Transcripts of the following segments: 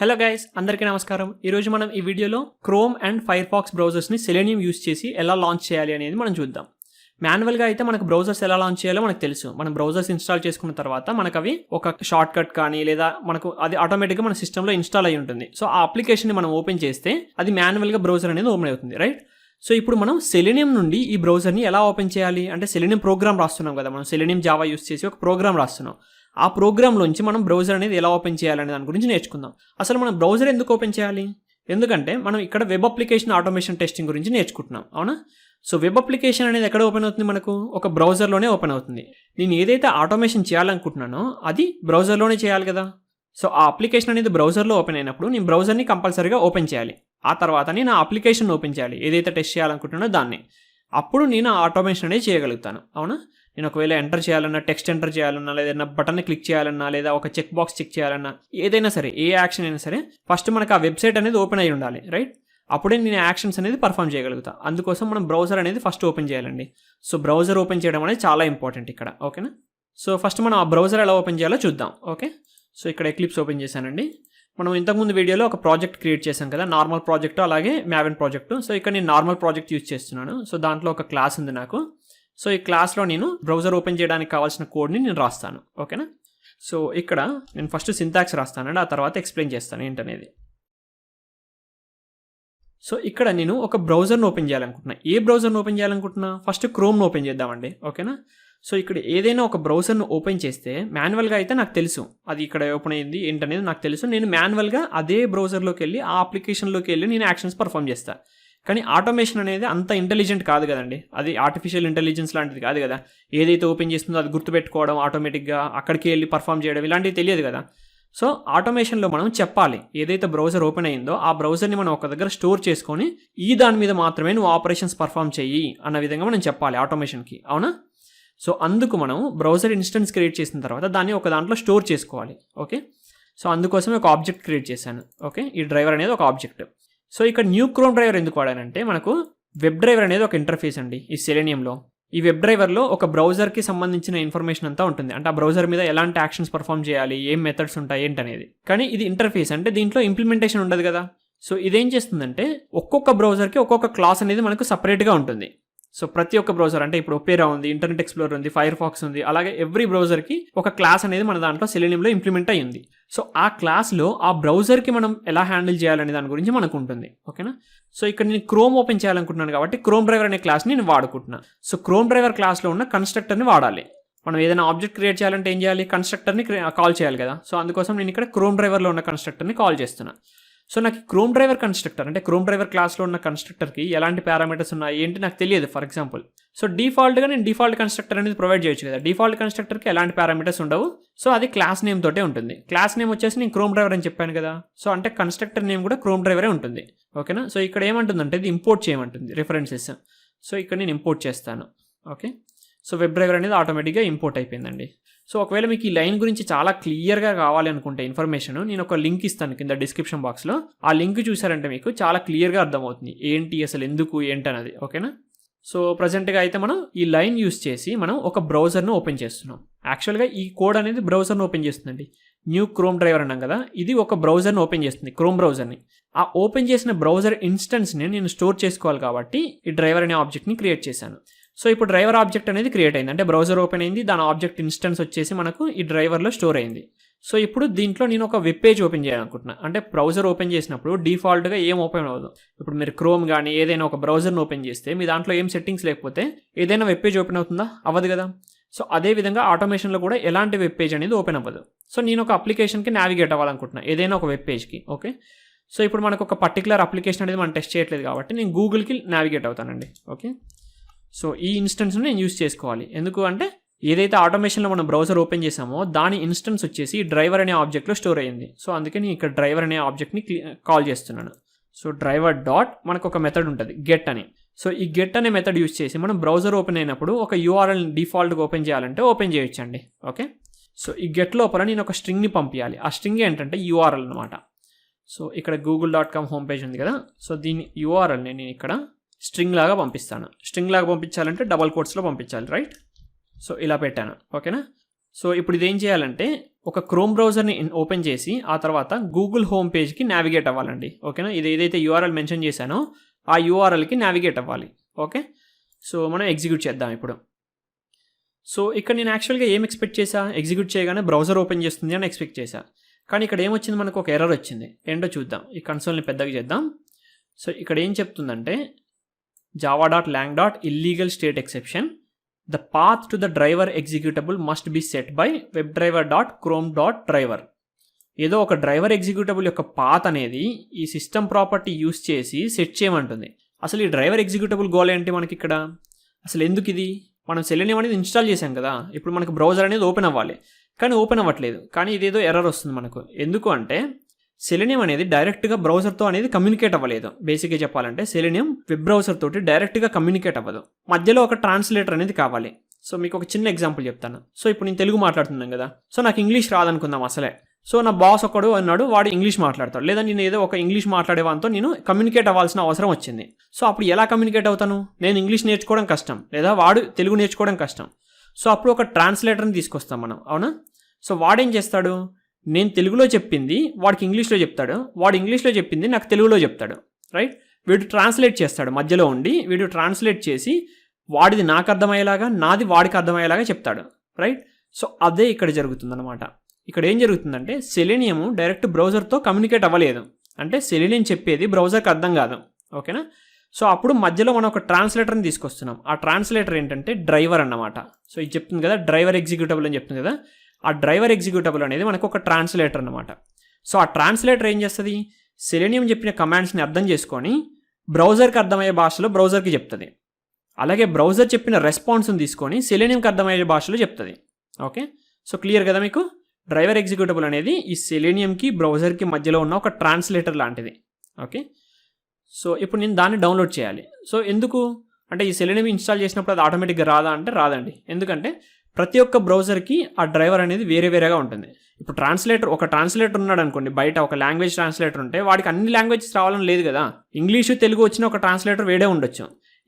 Hello guys, అందరికీ నమస్కారం. ఈరోజు మనం ఈ వీడియోలో క్రోమ్ అండ్ ఫైర్ఫాక్స్ బ్రౌజర్స్ని సెలేనియం యూస్ చేసి ఎలా లాంచ్ చేయాలి అనేది మనం చూద్దాం. మాన్యువల్గా అయితే మనకు బ్రౌజర్స్ ఎలా లాంచ్ చేయాలో మనకు తెలుసు. మనం బ్రౌజర్స్ ఇన్స్టాల్ చేసుకున్న తర్వాత మనకు అవి ఒక షార్ట్ కట్ కానీ లేదా మనకు అది ఆటోమేటిక్గా మన సిస్టంలో ఇన్స్టాల్ అయి ఉంటుంది. సో ఆ అప్లికేషన్ని మనం ఓపెన్ చేస్తే అది మాన్యువల్గా బ్రౌజర్ అనేది ఓపెన్ అవుతుంది, రైట్? సో ఇప్పుడు మనం సెలేనియం నుండి ఈ బ్రౌజర్ని ఎలా ఓపెన్ చేయాలి అంటే సెలేనియం ప్రోగ్రామ్ రాస్తున్నాం కదా, మనం సెలేనియం జావా యూస్ చేసి ఒక ప్రోగ్రామ్ రాస్తున్నాం. ఆ ప్రోగ్రామ్లోంచి మనం బ్రౌజర్ అనేది ఎలా ఓపెన్ చేయాలనే దాని గురించి నేర్చుకుందాం. అసలు మనం బ్రౌజర్ ఎందుకు ఓపెన్ చేయాలి? ఎందుకంటే మనం ఇక్కడ వెబ్ అప్లికేషన్ ఆటోమేషన్ టెస్టింగ్ గురించి నేర్చుకుంటున్నాం, అవునా? సో వెబ్ అప్లికేషన్ అనేది ఎక్కడ ఓపెన్ అవుతుంది? మనకు ఒక బ్రౌజర్లోనే ఓపెన్ అవుతుంది. నేను ఏదైతే ఆటోమేషన్ చేయాలనుకుంటున్నానో అది బ్రౌజర్లోనే చేయాలి కదా. సో ఆ అప్లికేషన్ అనేది బ్రౌజర్లో ఓపెన్ అయినప్పుడు నేను బ్రౌజర్ని కంపల్సరీగా ఓపెన్ చేయాలి. ఆ తర్వాత నేను ఆ అప్లికేషన్ ఓపెన్ చేయాలి, ఏదైతే టెస్ట్ చేయాలనుకుంటున్నానో దాన్ని. అప్పుడు నేను ఆ ఆటోమేషన్ అనేది చేయగలుగుతాను, అవునా? నేను ఒకవేళ ఎంటర్ చేయాలన్నా, టెక్స్ట్ ఎంటర్ చేయాలన్నా, లేదా బటన్ని క్లిక్ చేయాలన్నా, లేదా ఒక చెక్ బాక్స్ చెక్ చేయాలన్నా, ఏదైనా సరే, ఏ యాక్షన్ అయినా సరే ఫస్ట్ మనకు ఆ వెబ్సైట్ అనేది ఓపెన్ అయి ఉండాలి, రైట్? అప్పుడే నేను యాక్షన్స్ అనేది పర్ఫామ్ చేయగలుగుతా. అందుకోసం మనం బ్రౌజర్ అనేది ఫస్ట్ ఓపెన్ చేయాలండి. సో బ్రౌజర్ ఓపెన్ చేయడం అనేది చాలా ఇంపార్టెంట్ ఇక్కడ, ఓకేనా? సో ఫస్ట్ మనం ఆ బ్రౌజర్ ఎలా ఓపెన్ చేయాలో చూద్దాం, ఓకే? సో ఇక్కడ ఎక్లిప్స్ ఓపెన్ చేశానండి. మనం ఇంతకుముందు వీడియోలో ఒక ప్రాజెక్ట్ క్రియేట్ చేశాం కదా, నార్మల్ ప్రాజెక్టు అలాగే మ్యావెన్ ప్రాజెక్టు. సో ఇక్కడ నేను నార్మల్ ప్రాజెక్ట్ యూజ్ చేస్తున్నాను. సో దాంట్లో ఒక క్లాస్ ఉంది నాకు. సో ఈ క్లాస్లో నేను బ్రౌజర్ ఓపెన్ చేయడానికి కావాల్సిన కోడ్ని నేను రాస్తాను, ఓకేనా? సో ఇక్కడ నేను ఫస్ట్ సింటాక్స్ రాస్తానండి, ఆ తర్వాత ఎక్స్ప్లెయిన్ చేస్తాను ఏంటనేది. సో ఇక్కడ నేను ఒక బ్రౌజర్ని ఓపెన్ చేయాలనుకుంటున్నా. ఏ బ్రౌజర్ని ఓపెన్ చేయాలనుకుంటున్నా? ఫస్ట్ క్రోమ్ని ఓపెన్ చేద్దామండి, ఓకేనా? సో ఇక్కడ ఏదైనా ఒక బ్రౌజర్ను ఓపెన్ చేస్తే మాన్యువల్గా అయితే నాకు తెలుసు అది ఇక్కడ ఓపెన్ అయ్యింది ఏంటనేది నాకు తెలుసు. నేను మాన్యువల్గా అదే బ్రౌజర్లోకి వెళ్ళి ఆ అప్లికేషన్లోకి వెళ్ళి నేను యాక్షన్స్ పర్ఫామ్ చేస్తాను. కానీ ఆటోమేషన్ అనేది అంత ఇంటెలిజెంట్ కాదు కదండి, అది ఆర్టిఫిషియల్ ఇంటెలిజెన్స్ లాంటిది కాదు కదా. ఏదైతే ఓపెన్ చేస్తుందో అది గుర్తుపెట్టుకోవడం, ఆటోమేటిక్గా అక్కడికి వెళ్ళి పర్ఫామ్ చేయడం ఇలాంటివి తెలియదు కదా. సో ఆటోమేషన్లో మనం చెప్పాలి, ఏదైతే బ్రౌజర్ ఓపెన్ అయ్యిందో ఆ బ్రౌజర్ని మనం ఒక దగ్గర స్టోర్ చేసుకొని ఈ దాని మీద మాత్రమే నువ్వు ఆపరేషన్స్ పర్ఫామ్ చెయ్యి అన్న విధంగా మనం చెప్పాలి ఆటోమేషన్కి, అవునా? సో అందుకు మనం బ్రౌజర్ ఇన్స్టెన్స్ క్రియేట్ చేసిన తర్వాత దాన్ని ఒక దాంట్లో స్టోర్ చేసుకోవాలి, ఓకే? సో అందుకోసమే ఒక ఆబ్జెక్ట్ క్రియేట్ చేశాను, ఓకే? ఈ డ్రైవర్ అనేది ఒక ఆబ్జెక్ట్. సో ఇక్కడ న్యూ క్రోమ్ డ్రైవర్ ఎందుకు వాడానంటే మనకు వెబ్ డ్రైవర్ అనేది ఒక ఇంటర్ఫేస్ అండి ఈ సెలేనియంలో. ఈ వెబ్ డ్రైవర్లో ఒక బ్రౌజర్కి సంబంధించిన ఇన్ఫర్మేషన్ అంతా ఉంటుంది, అంటే ఆ బ్రౌజర్ మీద ఎలాంటి యాక్షన్స్ పర్ఫామ్ చేయాలి, ఏం మెథడ్స్ ఉంటాయి ఏంటనేది. కానీ ఇది ఇంటర్ఫేస్ అంటే దీంట్లో ఇంప్లిమెంటేషన్ ఉండదు కదా. సో ఇదేం చేస్తుందంటే ఒక్కొక్క బ్రౌజర్కి ఒక్కొక్క క్లాస్ అనేది మనకు సపరేట్గా ఉంటుంది. సో ప్రతి ఒక్క బ్రౌజర్ అంటే ఇప్పుడు ఒపేరా ఉంది, ఇంటర్నెట్ ఎక్స్ప్లోరర్ ఉంది, ఫైర్ఫాక్స్ ఉంది, అలాగే ఎవ్రీ బ్రౌజర్కి ఒక క్లాస్ అనేది మన దాంట్లో సెలేనియంలో ఇంప్లిమెంట్ అయ్యింది. సో ఆ క్లాస్లో ఆ బ్రౌజర్కి మనం ఎలా హ్యాండిల్ చేయాలనే దాని గురించి మనకు ఉంటుంది, ఓకేనా? సో ఇక్కడ నేను క్రోమ్ ఓపెన్ చేయాలనుకుంటున్నాను కాబట్టి క్రోమ్ డ్రైవర్ అనే క్లాస్ని నేను వాడుకుంటున్నాను. సో క్రోమ్ డ్రైవర్ క్లాస్లో ఉన్న కన్స్ట్రక్టర్ని వాడాలి. మనం ఏదైనా ఆబ్జెక్ట్ క్రియేట్ చేయాలంటే ఏం చేయాలి? కన్స్ట్రక్టర్ని కాల్ చేయాలి కదా. సో అందుకోసం నేను ఇక్కడ క్రోమ్ డ్రైవర్లో ఉన్న కన్స్ట్రక్టర్ని కాల్ చేస్తున్నాను. సో నాకు క్రోమ్ డ్రైవర్ కన్స్ట్రక్టర్ అంటే క్రోమ్ డ్రైవర్ క్లాస్లో ఉన్న కన్స్ట్రక్టర్కి ఎలాంటి పారామీటర్స్ ఉన్నాయి ఏంటి నాకు తెలియదు, ఫర్ ఎగ్జాంపుల్. సో డిఫాల్ట్గా నేను డిఫాల్ట్ కన్స్ట్రక్టర్ అనేది ప్రొవైడ్ చేయొచ్చు కదా. డిఫాల్ట్ కన్స్ట్రక్టర్కి ఎలాంటి పారామీటర్స్ ఉండవు. సో అది క్లాస్ నేమ్ తోటే ఉంటుంది. క్లాస్ నేమ్ వచ్చేసి నేను క్రోమ్ డ్రైవర్ అని చెప్పాను కదా. సో అంటే కన్స్ట్రక్టర్ నేమ్ కూడా క్రోమ్ డ్రైవరే ఉంటుంది, ఓకేనా? సో ఇక్కడ ఏమంటుందంటే ఇది ఇంపోర్ట్ చేయమంటుంది రిఫరెన్సెస్. సో ఇక్కడ నేను ఇంపోర్ట్ చేస్తాను, ఓకే? సో వెబ్ డ్రైవర్ అనేది ఆటోమేటిక్గా ఇంపోర్ట్ అయిపోయిందండి. సో ఒకవేళ మీకు ఈ లైన్ గురించి చాలా క్లియర్గా కావాలి అనుకుంటే ఇన్ఫర్మేషన్ నేను ఒక లింక్ ఇస్తాను కింద డిస్క్రిప్షన్ బాక్స్లో. ఆ లింక్ చూసారంటే మీకు చాలా క్లియర్గా అర్థమవుతుంది ఏంటి అసలు ఎందుకు ఏంటన్నది, ఓకేనా? సో ప్రజెంట్గా అయితే మనం ఈ లైన్ యూస్ చేసి మనం ఒక బ్రౌజర్ను ఓపెన్ చేస్తున్నాం. యాక్చువల్గా ఈ కోడ్ అనేది బ్రౌజర్ను ఓపెన్ చేస్తుందండి. న్యూ క్రోమ్ డ్రైవర్ అన్నాం కదా, ఇది ఒక బ్రౌజర్ని ఓపెన్ చేస్తుంది, క్రోమ్ బ్రౌజర్ని. ఆ ఓపెన్ చేసిన బ్రౌజర్ ఇన్స్టెన్స్ని నేను స్టోర్ చేసుకోవాలి కాబట్టి ఈ డ్రైవర్ అనే ఆబ్జెక్ట్ని క్రియేట్ చేశాను. సో ఇప్పుడు డ్రైవర్ ఆబ్జెక్ట్ అనేది క్రియేట్ అయింది, అంటే బ్రౌజర్ ఓపెన్ అయింది, దాని ఆబ్జెక్ట్ ఇన్స్టెన్స్ వచ్చేసి మనకు ఈ డ్రైవర్లో స్టోర్ అయింది. సో ఇప్పుడు దీంట్లో నేను ఒక వెబ్ పేజ్ ఓపెన్ చేయాలనుకుంటున్నాను. అంటే బ్రౌజర్ ఓపెన్ చేసినప్పుడు డిఫాల్ట్గా ఏం ఓపెన్ అవ్వదు. ఇప్పుడు మీరు క్రోమ్ కానీ ఏదైనా ఒక బ్రౌజర్ని ఓపెన్ చేస్తే మీ దాంట్లో ఏం సెట్టింగ్స్ లేకపోతే ఏదైనా వెబ్ పేజ్ ఓపెన్ అవుతుందా? అవ్వదు కదా. సో అదేవిధంగా ఆటోమేషన్లో కూడా ఎలాంటి వెబ్ పేజ్ అనేది ఓపెన్ అవ్వదు. సో నేను ఒక అప్లికేషన్కి నావిగేట్ అవ్వాలనుకుంటున్నాను, ఏదైనా ఒక వెబ్ పేజ్కి, ఓకే? సో ఇప్పుడు మనకు ఒక పర్టికులర్ అప్లికేషన్ అనేది మనం టెస్ట్ చేయట్లేదు కాబట్టి నేను గూగుల్కి నావిగేట్ అవుతానండి, ఓకే? సో ఈ ఇన్స్టెన్స్ని నేను యూస్ చేసుకోవాలి. ఎందుకు అంటే ఏదైతే ఆటోమేషన్లో మనం బ్రౌజర్ ఓపెన్ చేసామో దాని ఇన్స్టెన్స్ వచ్చేసి డ్రైవర్ అనే ఆబ్జెక్ట్లో స్టోర్ అయ్యింది. సో అందుకే నేను ఇక్కడ డ్రైవర్ అనే ఆబ్జెక్ట్ని కాల్ చేస్తున్నాను. సో డ్రైవర్ డాట్ మనకు ఒక మెథడ్ ఉంటుంది గెట్ అని. సో ఈ గెట్ అనే మెథడ్ యూస్ చేసి మనం బ్రౌజర్ ఓపెన్ అయినప్పుడు ఒక యూఆర్ఎల్ డిఫాల్ట్గా ఓపెన్ చేయాలంటే ఓపెన్ చేయొచ్చండి, ఓకే? సో ఈ గెట్ లోపల నేను ఒక స్ట్రింగ్ని పంపించాలి. ఆ స్ట్రింగ్ ఏంటంటే యూఆర్ఎల్ అనమాట. సో ఇక్కడ google.com హోమ్ పేజ్ ఉంది కదా. సో దీని యూఆర్ఎల్ని నేను ఇక్కడ స్ట్రింగ్ లాగా పంపిస్తాను. స్ట్రింగ్ లాగా పంపించాలంటే డబల్ కోట్స్లో పంపించాలి, రైట్? సో ఇలా పెట్టాను, ఓకేనా? సో ఇప్పుడు ఇదేం చేయాలంటే ఒక క్రోమ్ బ్రౌజర్ని ఓపెన్ చేసి ఆ తర్వాత గూగుల్ హోమ్ పేజ్కి నావిగేట్ అవ్వాలండి. ఓకేనా, ఇది ఏదైతే యూఆర్ఎల్ మెన్షన్ చేశానో ఆ యూఆర్ఎల్కి నావిగేట్ అవ్వాలి. ఓకే, సో మనం ఎగ్జిక్యూట్ చేద్దాం ఇప్పుడు. సో ఇక్కడ నేను యాక్చువల్గా ఏం ఎక్స్పెక్ట్ చేశా, ఎగ్జిక్యూట్ చేయగానే బ్రౌజర్ ఓపెన్ చేస్తుంది అని ఎక్స్పెక్ట్ చేశా. కానీ ఇక్కడ ఏమొచ్చింది, మనకు ఒక ఎర్రర్ వచ్చింది. ఏంటో చూద్దాం. ఈ కన్సోల్ని పెద్దగా చేద్దాం. సో ఇక్కడ ఏం చెప్తుందంటే java.lang.illegal state exception, the path to the driver executable must be set by webdriver.chrome.driver. ఏదో ఒక డ్రైవర్ ఎగ్జిక్యూటబుల్ యొక్క పాత్ అనేది ఈ సిస్టమ్ ప్రాపర్టీ యూస్ చేసి సెట్ చేయమంటుంది. అసలు ఈ డ్రైవర్ ఎగ్జిక్యూటబుల్ గోల్ ఏంటి మనకి ఇక్కడ, అసలు ఎందుకు ఇది? మనం సెలెనియం అనేది ఇన్స్టాల్ చేసాం కదా, ఇప్పుడు మనకు బ్రౌజర్ అనేది ఓపెన్ అవ్వాలి, కానీ ఓపెన్ అవ్వట్లేదు. కానీ ఇదేదో ఎర్రర్ వస్తుంది మనకు. ఎందుకు అంటే సెలెనియం అనేది డైరెక్ట్గా బ్రౌజర్తో అనేది కమ్యూనికేట్ అవ్వలేదు. బేసిక్గా చెప్పాలంటే సెలెనియం వెబ్ బ్రౌజర్ తోటి డైరెక్ట్గా కమ్యూనికేట్ అవ్వదు, మధ్యలో ఒక ట్రాన్స్లేటర్ అనేది కావాలి. సో మీకు ఒక చిన్న ఎగ్జాంపుల్ చెప్తాను. సో ఇప్పుడు నేను తెలుగు మాట్లాడుతున్నాను కదా, సో నాకు ఇంగ్లీష్ రాదనుకుందాం అసలే. సో నా బాస్ ఒకడు అన్నాడు, వాడు ఇంగ్లీష్ మాట్లాడతాడు, లేదా నేను ఏదో ఒక ఇంగ్లీష్ మాట్లాడే వానితో నేను కమ్యూనికేట్ అవ్వాల్సిన అవసరం వచ్చింది. సో అప్పుడు ఎలా కమ్యూనికేట్ అవుతాను? నేను ఇంగ్లీష్ నేర్చుకోవడం కష్టం, లేదా వాడు తెలుగు నేర్చుకోవడం కష్టం. సో అప్పుడు ఒక ట్రాన్స్లేటర్ని తీసుకొస్తాం మనం, అవునా? సో వాడేం చేస్తాడు, నేను తెలుగులో చెప్పింది వాడికి ఇంగ్లీష్లో చెప్తాడు, వాడు ఇంగ్లీష్లో చెప్పింది నాకు తెలుగులో చెప్తాడు, రైట్? వీడు ట్రాన్స్లేట్ చేస్తాడు, మధ్యలో ఉండి వీడు ట్రాన్స్లేట్ చేసి వాడిది నాకు అర్థమయ్యేలాగా, నాది వాడికి అర్థమయ్యేలాగా చెప్తాడు, రైట్? సో అదే ఇక్కడ జరుగుతుందన్నమాట. ఇక్కడ ఏం జరుగుతుందంటే సెలెనియం డైరెక్ట్ బ్రౌజర్తో కమ్యూనికేట్ అవ్వలేదు, అంటే సెలెనియం చెప్పేది బ్రౌజర్కి అర్థం కాదు. ఓకేనా? సో అప్పుడు మధ్యలో మనం ఒక ట్రాన్స్లేటర్ని తీసుకొస్తున్నాం. ఆ ట్రాన్స్లేటర్ ఏంటంటే డ్రైవర్ అన్నమాట. సో ఇది చెప్తుంది కదా డ్రైవర్ ఎగ్జిక్యూటబుల్ అని చెప్తుంది కదా, ఆ డ్రైవర్ ఎగ్జిక్యూటబుల్ అనేది మనకు ఒక ట్రాన్స్లేటర్ అనమాట. సో ఆ ట్రాన్స్లేటర్ ఏం చేస్తుంది, సెలెనియం చెప్పిన కమాండ్స్ని అర్థం చేసుకొని బ్రౌజర్కి అర్థమయ్యే భాషలో బ్రౌజర్కి చెప్తుంది. అలాగే బ్రౌజర్ చెప్పిన రెస్పాన్స్ని తీసుకొని సెలెనియంకి అర్థమయ్యే భాషలో చెప్తుంది. ఓకే, సో క్లియర్ కదా మీకు? డ్రైవర్ ఎగ్జిక్యూటబుల్ అనేది ఈ సెలెనియంకి బ్రౌజర్కి మధ్యలో ఉన్న ఒక ట్రాన్స్లేటర్ లాంటిది. ఓకే, సో ఇప్పుడు నేను దాన్ని డౌన్లోడ్ చేయాలి. సో ఎందుకు అంటే ఈ సెలెనియం ఇన్స్టాల్ చేసినప్పుడు అది ఆటోమేటిక్గా రాదా అంటే రాదండి. ఎందుకంటే ప్రతి ఒక్క బ్రౌజర్కి ఆ డ్రైవర్ అనేది వేరే వేరేగా ఉంటుంది. ఇప్పుడు ఒక ట్రాన్స్లేటర్ ఉన్నాడు అనుకోండి, బయట ఒక లాంగ్వేజ్ ట్రాన్స్లేటర్ ఉంటే వాడికి అన్ని లాంగ్వేజెస్ రావాలని లేదు కదా. ఇంగ్లీషు తెలుగు వచ్చిన ఒక ట్రాన్స్లేటర్ వేరే ఉండొచ్చు,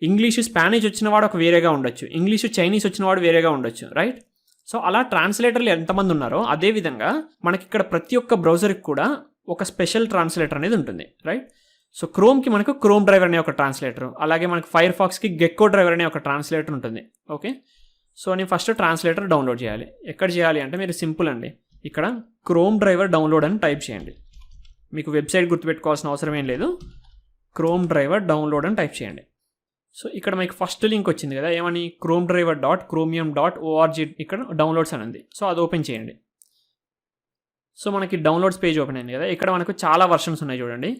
ఇంగ్లీషు స్పానిష్ వచ్చిన వాడు ఒక వేరేగా ఉండొచ్చు, ఇంగ్లీషు చైనీస్ వచ్చిన వాడు వేరేగా ఉండొచ్చు, రైట్? సో అలా ట్రాన్స్లేటర్లు ఎంతమంది ఉన్నారో అదేవిధంగా మనకి ఇక్కడ ప్రతి ఒక్క బ్రౌజర్కి కూడా ఒక స్పెషల్ ట్రాన్స్లేటర్ అనేది ఉంటుంది, రైట్? సో క్రోమ్కి మనకు క్రోమ్ డ్రైవర్ అనే ఒక ట్రాన్స్లేటర్, అలాగే మనకు ఫైర్ఫాక్స్కి గెక్కో డ్రైవర్ అనే ఒక ట్రాన్స్లేటర్ ఉంటుంది. ఓకే, సో నేను ఫస్ట్ ట్రాన్స్లేటర్ డౌన్లోడ్ చేయాలి. ఎక్కడ చేయాలి అంటే మీరు సింపుల్ అండి, ఇక్కడ క్రోమ్ డ్రైవర్ డౌన్లోడ్ అని టైప్ చేయండి. మీకు వెబ్సైట్ గుర్తుపెట్టుకోవాల్సిన అవసరం ఏం లేదు, క్రోమ్ డ్రైవర్ డౌన్లోడ్ అని టైప్ చేయండి. సో ఇక్కడ మీకు ఫస్ట్ లింక్ వచ్చింది కదా, ఏమని ChromeDriver.Chromium.org, ఇక్కడ డౌన్లోడ్స్ అని ఉంది. సో అది ఓపెన్ చేయండి. సో మనకి డౌన్లోడ్స్ పేజ్ ఓపెన్ అయింది కదా, ఇక్కడ మనకు చాలా వర్షన్స్ ఉన్నాయి చూడండి.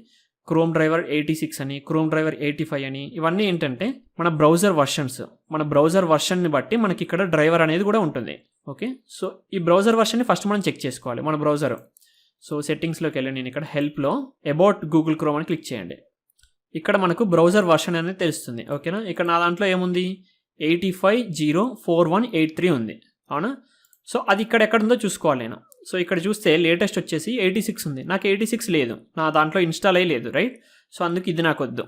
ChromeDriver 86 అని, ChromeDriver 85 అని, ఇవన్నీ ఏంటంటే మన బ్రౌజర్ వర్షన్స్. మన బ్రౌజర్ వర్షన్ని బట్టి మనకి ఇక్కడ డ్రైవర్ అనేది కూడా ఉంటుంది. ఓకే, సో ఈ బ్రౌజర్ వర్షన్ని ఫస్ట్ మనం చెక్ చేసుకోవాలి మన బ్రౌజర్. సో సెట్టింగ్స్లోకి వెళ్ళి నేను ఇక్కడ హెల్ప్లో అబౌట్ గూగుల్ క్రోమ్ అని క్లిక్ చేయండి. ఇక్కడ మనకు బ్రౌజర్ వర్షన్ అనేది తెలుస్తుంది. ఓకేనా, ఇక్కడ నా దాంట్లో ఏముంది 85.0.4183 ఉంది, అవునా? సో అది ఇక్కడ ఎక్కడ ఉందో చూసుకోవాలి నేను. సో ఇక్కడ చూస్తే లేటెస్ట్ వచ్చేసి 86 ఉంది, నాకు 86 లేదు, నా దాంట్లో ఇన్స్టాల్ అయ్యి లేదు, రైట్? సో అందుకు ఇది నాకు వద్దు.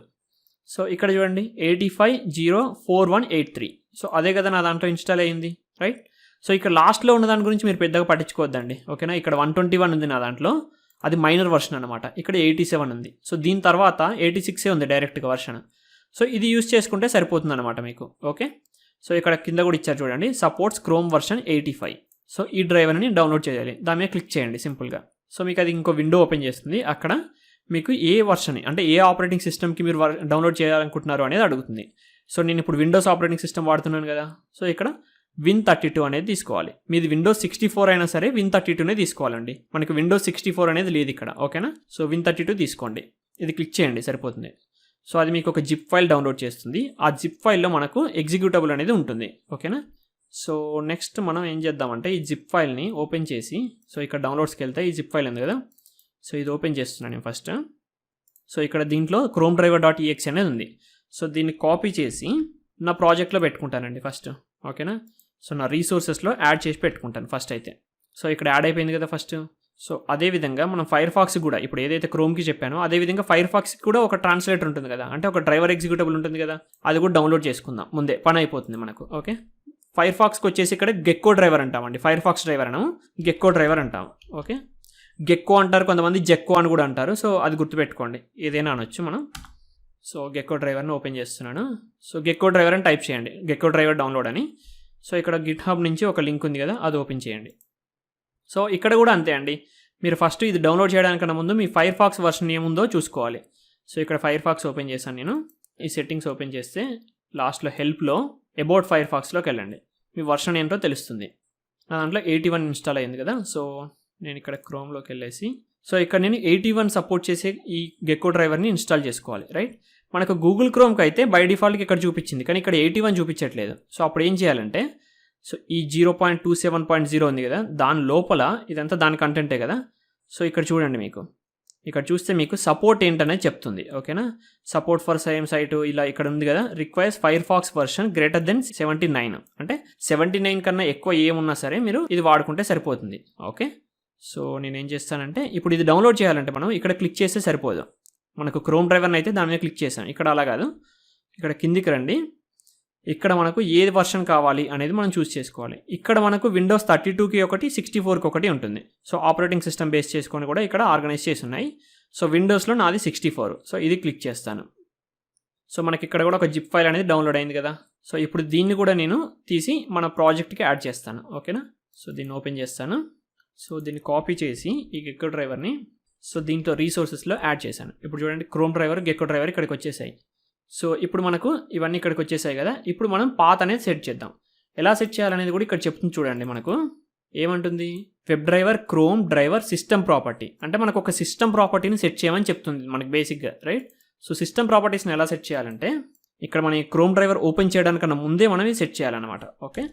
సో ఇక్కడ చూడండి 85.0.4183, సో అదే కదా నా దాంట్లో ఇన్స్టాల్ అయ్యింది, రైట్? సో ఇక్కడ లాస్ట్లో ఉన్న దాని గురించి మీరు పెద్దగా పట్టించుకోవద్దండి. ఓకేనా, ఇక్కడ 121 ఉంది నా దాంట్లో, అది మైనర్ వర్షన్ అనమాట. ఇక్కడ 87 ఉంది, సో దీని తర్వాత 86 ఉంది డైరెక్ట్గా వర్షన్. సో ఇది యూస్ చేసుకుంటే సరిపోతుంది అనమాట మీకు. ఓకే, సో ఇక్కడ కింద కూడా ఇచ్చారు చూడండి, సపోర్ట్స్ క్రోమ్ వర్షన్ 85. సో ఈ డ్రైవర్ని డౌన్లోడ్ చేయాలి, దాని మీద క్లిక్ చేయండి సింపుల్గా. సో మీకు అది ఇంకో విండో ఓపెన్ చేస్తుంది. అక్కడ మీకు ఏ వర్షన్ అంటే ఏ ఆపరేటింగ్ సిస్టమ్కి మీరు డౌన్లోడ్ చేయాలనుకుంటున్నారు అనేది అడుగుతుంది. సో నేను ఇప్పుడు విండోస్ ఆపరేటింగ్ సిస్టమ్ వాడుతున్నాను కదా, సో ఇక్కడ Win32 అనేది తీసుకోవాలి. మీది విండోస్ 64 అయినా సరే Win32నే తీసుకోవాలండి, మనకి విండోస్ 64 అనేది లేదు ఇక్కడ. ఓకేనా, సో Win32 తీసుకోండి, ఇది క్లిక్ చేయండి సరిపోతుంది. సో అది మీకు ఒక జిప్ ఫైల్ డౌన్లోడ్ చేస్తుంది. ఆ జిప్ ఫైల్లో మనకు ఎగ్జిక్యూటబుల్ అనేది ఉంటుంది. ఓకేనా, సో నెక్స్ట్ మనం ఏం చేద్దామంటే ఈ జిప్ ఫైల్ని ఓపెన్ చేసి, సో ఇక్కడ డౌన్లోడ్స్కి వెళ్తే ఈ జిప్ ఫైల్ ఉంది కదా, సో ఇది ఓపెన్ చేస్తున్నాను నేను ఫస్ట్. సో ఇక్కడ దీంట్లో ChromeDriver.exe అనేది ఉంది. సో దీన్ని కాపీ చేసి నా ప్రాజెక్ట్లో పెట్టుకుంటానండి ఫస్ట్. ఓకేనా, సో నా రీసోర్సెస్లో యాడ్ చేసి పెట్టుకుంటాను ఫస్ట్ అయితే. సో ఇక్కడ యాడ్ అయిపోయింది కదా ఫస్ట్. సో అదేవిధంగా మనం ఫైర్ఫాక్స్ కూడా ఇప్పుడు ఏదైతే క్రోమ్కి చెప్పానో అదేవిధంగా ఫైర్ఫాక్స్కి కూడా ఒక ట్రాన్స్లేటర్ ఉంటుంది కదా, అంటే ఒక డ్రైవర్ ఎగ్జిక్యూటబుల్ ఉంటుంది కదా, అది కూడా డౌన్లోడ్ చేసుకుందాం ముందే, పని అయిపోతుంది మనకు. ఓకే, ఫైర్ఫాక్స్కి వచ్చేసి ఇక్కడ గెక్కో డ్రైవర్ అంటామండి. ఫైర్ఫాక్స్ డ్రైవర్ అనము, గెక్కో డ్రైవర్ అంటాం. ఓకే, గెక్కో అంటారు కొంతమంది, జెక్కో అని కూడా అంటారు. సో అది గుర్తుపెట్టుకోండి, ఏదైనా అనొచ్చు మనం. సో గెక్కో డ్రైవర్ని ఓపెన్ చేస్తున్నాను. సో గెక్కో డ్రైవర్ అని టైప్ చేయండి, గెక్కో డ్రైవర్ డౌన్లోడ్ అని. సో ఇక్కడ గిట్హబ్ నుంచి ఒక లింక్ ఉంది కదా, అది ఓపెన్ చేయండి. సో ఇక్కడ కూడా అంతే అండి, మీరు ఫస్ట్ ఇది డౌన్లోడ్ చేయడానికన్నా ముందు మీ ఫైర్ఫాక్స్ వర్షన్ ఏముందో చూసుకోవాలి. సో ఇక్కడ ఫైర్ఫాక్స్ ఓపెన్ చేశాను నేను. ఈ సెట్టింగ్స్ ఓపెన్ చేస్తే లాస్ట్లో హెల్ప్లో అబౌట్ ఫైర్ఫాక్స్లోకి వెళ్ళండి, మీ వర్షన్ ఏంటో తెలుస్తుంది. నా దాంట్లో 81 ఇన్స్టాల్ అయింది కదా. సో నేను ఇక్కడ క్రోమ్లోకి వెళ్ళేసి, సో ఇక్కడ నేను 81 సపోర్ట్ చేసే ఈ గెక్కో డ్రైవర్ని ఇన్స్టాల్ చేసుకోవాలి. రైట్, మనకు గూగుల్ క్రోమ్కి అయితే బై డిఫాల్ట్కి ఇక్కడ చూపించింది, కానీ ఇక్కడ 81 చూపించట్లేదు. సో అప్పుడు ఏం చేయాలంటే, సో ఈ 0.27.0 ఉంది కదా, దాని లోపల ఇదంతా దాని కంటెంటే కదా. సో ఇక్కడ చూడండి, మీకు ఇక్కడ చూస్తే మీకు సపోర్ట్ ఏంటనేది చెప్తుంది. ఓకేనా, సపోర్ట్ ఫర్ సేమ్ సైట్ ఇలా ఇక్కడ ఉంది కదా, requires Firefox version greater than 79, అంటే 79 కన్నా ఎక్కువ ఏమున్నా సరే మీరు ఇది వాడుకుంటే సరిపోతుంది. ఓకే, సో నేనేం చేస్తానంటే, ఇప్పుడు ఇది డౌన్లోడ్ చేయాలంటే మనం ఇక్కడ క్లిక్ చేస్తే సరిపోదు. మనకు క్రోమ్ డ్రైవర్ని అయితే దాని మీద క్లిక్ చేసాం, ఇక్కడ అలా కాదు. ఇక్కడ కిందికి రండి, ఇక్కడ మనకు ఏ వర్షన్ కావాలి అనేది మనం చూస్ చేసుకోవాలి. ఇక్కడ మనకు విండోస్ 32కి ఒకటి, 64కి ఒకటి ఉంటుంది. సో ఆపరేటింగ్ సిస్టమ్ బేస్ చేసుకొని కూడా ఇక్కడ ఆర్గనైజ్ చేసి ఉన్నాయి. సో విండోస్లో నాది 64. సో ఇది క్లిక్ చేస్తాను. సో మనకి ఇక్కడ కూడా ఒక జిప్ ఫైల్ అనేది డౌన్లోడ్ అయింది కదా. సో ఇప్పుడు దీన్ని కూడా నేను తీసి మన ప్రాజెక్ట్కి యాడ్ చేస్తాను. ఓకేనా, సో దీన్ని ఓపెన్ చేస్తాను. సో దీన్ని కాపీ చేసి ఈ గెక్కో డ్రైవర్ని, సో దీంట్లో రీసోర్సెస్లో యాడ్ చేశాను. ఇప్పుడు చూడండి, క్రోమ్ డ్రైవర్, గెక్కో డ్రైవర్ ఇక్కడికి వచ్చేసాయి. సో ఇప్పుడు మనకు ఇవన్నీ ఇక్కడికి వచ్చేసాయి కదా. ఇప్పుడు మనం పాత్ అనేది సెట్ చేద్దాం. ఎలా సెట్ చేయాలనేది కూడా ఇక్కడ చెప్తుంది చూడండి. మనకు ఏమంటుంది, web driver chrome driver system property, అంటే మనకు ఒక సిస్టమ్ ప్రాపర్టీని సెట్ చేయమని చెప్తుంది మనకి బేసిక్గా. రైట్, సో సిస్టమ్ ప్రాపర్టీస్ని ఎలా సెట్ చేయాలంటే, ఇక్కడ మన క్రోమ్ డ్రైవర్ ఓపెన్ చేయడానికన్నా ముందే మనం ఇది సెట్ చేయాలన్నమాట. Okay,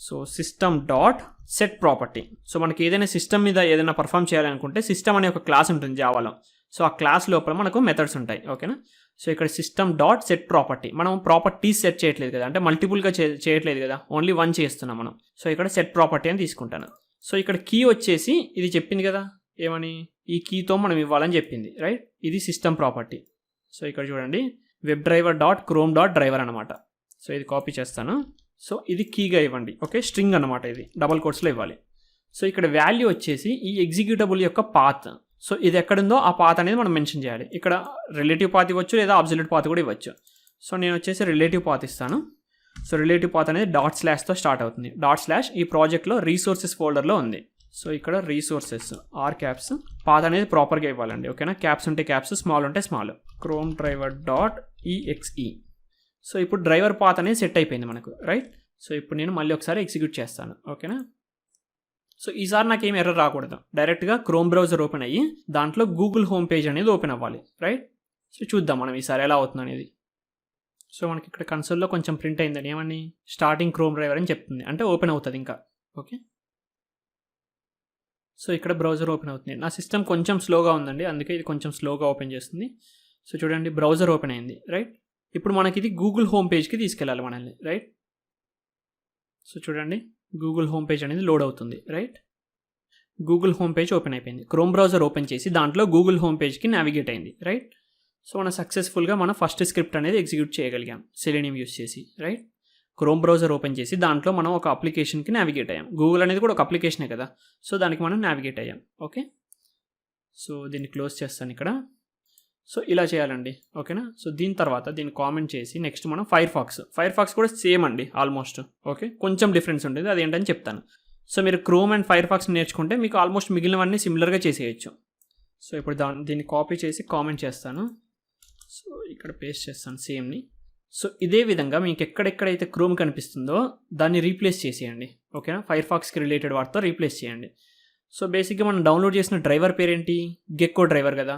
so system dot set property. So మనకి ఏదైనా సిస్టమ్ మీద ఏదైనా పర్ఫామ్ చేయాలనుకుంటే సిస్టమ్ అనే ఒక క్లాస్ ఉంటుంది జావాలో. సో ఆ క్లాస్ లోపల మనకు మెథడ్స్ ఉంటాయి. ఓకేనా, సో ఇక్కడ సిస్టమ్ డాట్ సెట్ ప్రాపర్టీ, మనం ప్రాపర్టీస్ సెట్ చేయట్లేదు కదా, అంటే మల్టిపుల్గా చేయట్లేదు కదా, ఓన్లీ 1 చేస్తున్నాం మనం. సో ఇక్కడ సెట్ ప్రాపర్టీ అని తీసుకుంటాను. సో ఇక్కడ కీ వచ్చేసి ఇది చెప్పింది కదా, ఏమని, ఈ కీతో మనం ఇవ్వాలని చెప్పింది. రైట్, ఇది సిస్టమ్ ప్రాపర్టీ. సో ఇక్కడ చూడండి, webdriver.chrome.driver అనమాట. సో ఇది కాపీ చేస్తాను. సో ఇది కీగా ఇవ్వండి. ఓకే, స్ట్రింగ్ అనమాట, ఇది డబల్ కోట్స్లో ఇవ్వాలి. సో ఇక్కడ వాల్యూ వచ్చేసి ఈ ఎగ్జిక్యూటబుల్ యొక్క పాత్. సో ఇది ఎక్కడుందో ఆ పాత్ అనేది మనం మెన్షన్ చేయాలి. ఇక్కడ రిలేటివ్ పాత్ ఇవ్వచ్చు, లేదా అబ్సల్యూట్ పాత్ కూడా ఇవ్వచ్చు. సో నేను వచ్చేసి రిలేటివ్ పాత్ ఇస్తాను. సో రిలేటివ్ పాత్ అనేది //తో స్టార్ట్ అవుతుంది. / ఈ ప్రాజెక్ట్లో రీసోర్సెస్ ఫోల్డర్లో ఉంది. సో ఇక్కడ రీసోర్సెస్ ఆర్ క్యాప్స్, పాత్ అనేది ప్రాపర్గా ఇవ్వాలండి. ఓకేనా, క్యాప్స్ ఉంటే క్యాప్స్, స్మాల్ ఉంటే స్మాల్. ChromeDriver.exe. సో ఇప్పుడు డ్రైవర్ పాత్ అనేది సెట్ అయిపోయింది మనకు. రైట్, సో ఇప్పుడు నేను మళ్ళీ ఒకసారి ఎగ్జిక్యూట్ చేస్తాను. ఓకేనా, సో ఈసారి నాకు ఏం ఎర్రర్ రాకూడదు, డైరెక్ట్గా క్రోమ్ బ్రౌజర్ ఓపెన్ అయ్యి దాంట్లో గూగుల్ హోమ్ పేజ్ అనేది ఓపెన్ అవ్వాలి. రైట్, సో చూద్దాం మనం ఈసారి ఎలా అవుతుంది అనేది. సో మనకి ఇక్కడ కన్సోల్లో కొంచెం ప్రింట్ అయిందని, ఏమని, స్టార్టింగ్ క్రోమ్ డ్రైవర్ అని చెప్తుంది, అంటే ఓపెన్ అవుతుంది ఇంకా. ఓకే, సో ఇక్కడ బ్రౌజర్ ఓపెన్ అవుతుంది. నా సిస్టమ్ కొంచెం స్లోగా ఉందండి, అందుకే ఇది కొంచెం స్లోగా ఓపెన్ చేస్తుంది. సో చూడండి, బ్రౌజర్ ఓపెన్ అయింది. రైట్, ఇప్పుడు మనకి ఇది గూగుల్ హోమ్ పేజ్కి తీసుకెళ్ళాలి మనల్ని. రైట్, సో చూడండి, గూగుల్ హోమ్ పేజ్ అనేది లోడ్ అవుతుంది. Right, Google home page open అయిపోయింది. క్రోమ్ బ్రౌజర్ ఓపెన్ చేసి దాంట్లో గూగుల్ హోమ్ పేజ్కి నావిగేట్ అయింది. రైట్, సో మనం సక్సెస్ఫుల్గా మన ఫస్ట్ స్క్రిప్ట్ అనేది ఎగ్జిక్యూట్ చేయగలిగాం సెలీనియం యూస్ చేసి. రైట్, క్రోమ్ బ్రౌజర్ ఓపెన్ చేసి దాంట్లో మనం ఒక అప్లికేషన్కి నావిగేట్ అయ్యాం. గూగుల్ అనేది కూడా ఒక అప్లికేషనే కదా, సో దానికి మనం నావిగేట్ అయ్యాం. ఓకే, సో దీన్ని క్లోజ్ చేస్తాను ఇక్కడ. సో ఇలా చేయాలండి. ఓకేనా, సో దీని తర్వాత దీన్ని కామెంట్ చేసి నెక్స్ట్ మనం ఫైర్ఫాక్స్ కూడా సేమ్ అండి ఆల్మోస్ట్. ఓకే, కొంచెం డిఫరెన్స్ ఉంటుంది, అదేంటని చెప్తాను. సో మీరు క్రోమ్ అండ్ ఫైర్ఫాక్స్ నేర్చుకుంటే మీకు ఆల్మోస్ట్ మిగిలినవన్నీ సిమిలర్గా చేసేయచ్చు. సో ఇప్పుడు దీన్ని కాపీ చేసి కామెంట్ చేస్తాను. సో ఇక్కడ పేస్ట్ చేస్తాను సేమ్ని. సో ఇదే విధంగా మీకు ఎక్కడెక్కడైతే క్రోమ్ కనిపిస్తుందో దాన్ని రీప్లేస్ చేసేయండి. ఓకేనా, ఫైర్ఫాక్స్కి రిలేటెడ్ వాటితో రీప్లేస్ చేయండి. సో బేసిక్గా మనం డౌన్లోడ్ చేసిన డ్రైవర్ పేరేంటి, గెక్కో డ్రైవర్ కదా.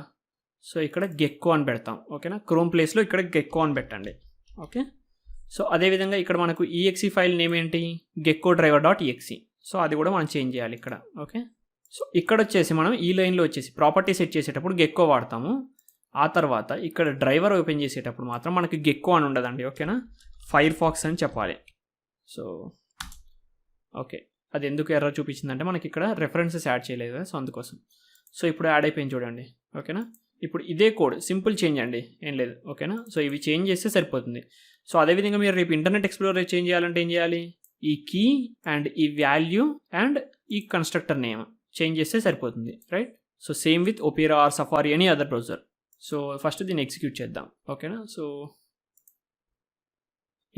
సో ఇక్కడ గెక్కో అని పెడతాం. ఓకేనా, క్రోమ్ ప్లేస్లో ఇక్కడ గెక్కో అని పెట్టండి. ఓకే, సో అదేవిధంగా ఇక్కడ మనకు ఈఎక్సీ ఫైల్ నేమ్ ఏంటి, GeckoDriver.exe. సో అది కూడా మనం చేంజ్ చేయాలి ఇక్కడ. ఓకే, సో ఇక్కడ వచ్చేసి మనం ఈ లైన్లో వచ్చేసి ప్రాపర్టీ సెట్ చేసేటప్పుడు గెక్కో వాడతాము. ఆ తర్వాత ఇక్కడ డ్రైవర్ ఓపెన్ చేసేటప్పుడు మాత్రం మనకి గెక్కో అని ఉండదండి. ఓకేనా, ఫైర్ఫాక్స్ అని చెప్పాలి. సో ఓకే, అది ఎందుకు ఎర్రర్ చూపించిందంటే మనకి ఇక్కడ రెఫరెన్సెస్ యాడ్ చేయలేదు కదా, సో అందుకోసం. సో ఇప్పుడు యాడ్ అయిపోయింది చూడండి. ఓకేనా, ఇప్పుడు ఇదే కోడ్ సింపుల్ చేంజ్ అండి, ఏం లేదు. ఓకేనా, సో ఇవి చేంజ్ చేస్తే సరిపోతుంది. సో అదేవిధంగా మీరు రేపు ఇంటర్నెట్ ఎక్స్ప్లోరర్ చేంజ్ చేయాలంటే ఏం చేయాలి, ఈ కీ అండ్ ఈ వాల్యూ అండ్ ఈ కన్స్ట్రక్టర్ నేమ్ చేంజ్ చేస్తే సరిపోతుంది, right? So same with Opera or Safari any other browser. So first దీన్ని ఎగ్జిక్యూట్ చేద్దాం, ఓకేనా? సో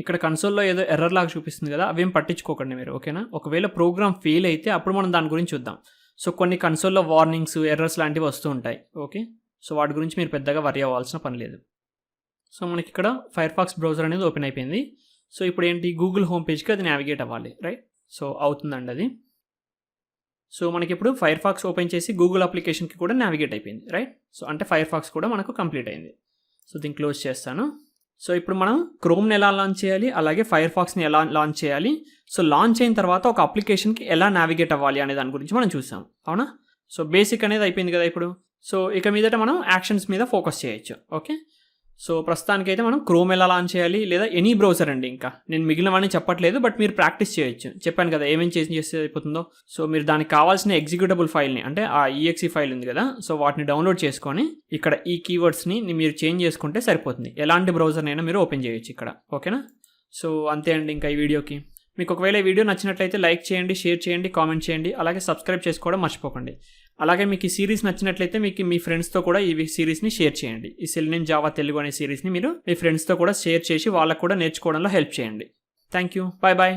ఇక్కడ కన్సోల్లో ఏదో ఎర్రర్ లాగా చూపిస్తుంది కదా, అవేం పట్టించుకోకండి మీరు, ఓకేనా? ఒకవేళ ప్రోగ్రామ్ ఫెయిల్ అయితే అప్పుడు మనం దాని గురించి చూద్దాం. సో కొన్ని కన్సోల్లో వార్నింగ్స్, ఎర్రర్స్ లాంటివి వస్తూ ఉంటాయి, ఓకే? సో వాటి గురించి మీరు పెద్దగా వరి అవ్వాల్సిన పని లేదు. సో మనకి ఇక్కడ ఫైర్ఫాక్స్ బ్రౌజర్ అనేది ఓపెన్ అయిపోయింది. సో ఇప్పుడు ఏంటి, గూగుల్ హోమ్ పేజ్కి అది నావిగేట్ అవ్వాలి, రైట్? సో అవుతుందండి అది. సో మనకి ఇప్పుడు ఫైర్ఫాక్స్ ఓపెన్ చేసి గూగుల్ అప్లికేషన్కి కూడా నావిగేట్ అయిపోయింది, రైట్? సో అంటే ఫైర్ఫాక్స్ కూడా మనకు కంప్లీట్ అయింది. సో దీన్ని క్లోజ్ చేస్తాను. సో ఇప్పుడు మనం క్రోమ్ని ఎలా లాంచ్ చేయాలి, అలాగే ఫైర్ఫాక్స్ని ఎలా లాంచ్ చేయాలి, సో లాంచ్ అయిన తర్వాత ఒక అప్లికేషన్కి ఎలా నావిగేట్ అవ్వాలి అనే దాని గురించి మనం చూసాం, అవునా? సో బేసిక్ అనేది అయిపోయింది కదా ఇప్పుడు. సో ఇక మీదట మనం యాక్షన్స్ మీద ఫోకస్ చేయొచ్చు, ఓకే? సో ప్రస్తుతానికైతే మనం క్రోమ్ ఎలా లాంచ్ చేయాలి, లేదా ఎనీ బ్రౌజర్ అండి. ఇంకా నేను మిగిలినవన్నీ చెప్పట్లేదు, బట్ మీరు ప్రాక్టీస్ చేయొచ్చు. చెప్పాను కదా ఏమేమి చేస్తే అయిపోతుందో. సో మీరు దానికి కావాల్సిన ఎగ్జిక్యూటబుల్ ఫైల్ని, అంటే ఆ EXE ఫైల్ ఉంది కదా, సో వాటిని డౌన్లోడ్ చేసుకొని ఇక్కడ ఈ కీవర్డ్స్ని మీరు చేంజ్ చేసుకుంటే సరిపోతుంది. ఎలాంటి బ్రౌజర్నైనా మీరు ఓపెన్ చేయొచ్చు ఇక్కడ, ఓకేనా? సో అంతే అండి ఇంకా ఈ వీడియోకి. మీకు ఒకవేళ ఈ వీడియో నచ్చినట్లయితే లైక్ చేయండి, షేర్ చేయండి, కామెంట్ చేయండి, అలాగే సబ్స్క్రైబ్ చేసుకోవడం మర్చిపోకండి. అలాగే మీకు ఈ సిరీస్ నచ్చినట్లయితే మీకు మీ ఫ్రెండ్స్తో కూడా ఈ సిరీస్ని షేర్ చేయండి. ఈ Selenium Java తెలుగు అనే సిరీస్ని మీరు మీ ఫ్రెండ్స్తో కూడా షేర్ చేసి వాళ్ళకు కూడా నేర్చుకోవడంలో హెల్ప్ చేయండి. Thank you, bye bye.